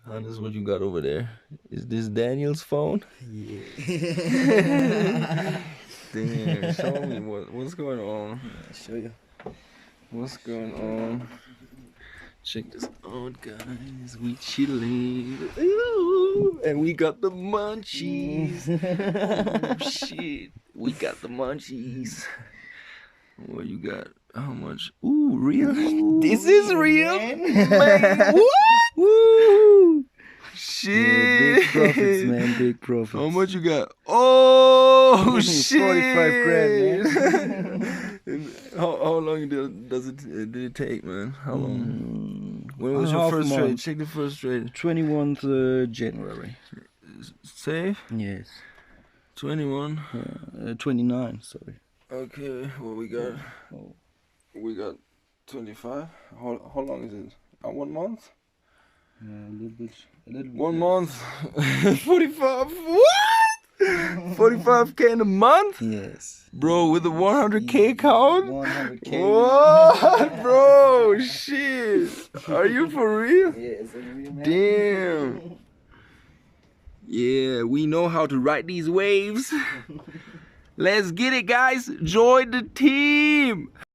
Hannes, what you got over there? Is this Daniel's phone? Yeah. Damn, show me what's going on. I'll show you. What's going on? Check this out, guys. We chilling. Ooh, and we got the munchies. Oh, shit. We got the munchies. What you got? How much? Ooh, real? This is real? Man, what? Woo! Shit. Yeah, big profits, man. Big profits. How much you got? Oh, shit. 45 grand, man. How long did it take, man? How long? When was your half first month. trade? Check the first trade. 21st January. Safe? Yes. 21. 29, sorry. Okay, what we got? Oh. We got 25. How long is it? 1 month? A little bit. 1 month. 45. What? 45k in a month? Yes. Bro, with a 100k account? 100k. What, bro? Shit. Are you for real? Yes, man. Damn. Yeah, we know how to ride these waves. Let's get it, guys. Join the team.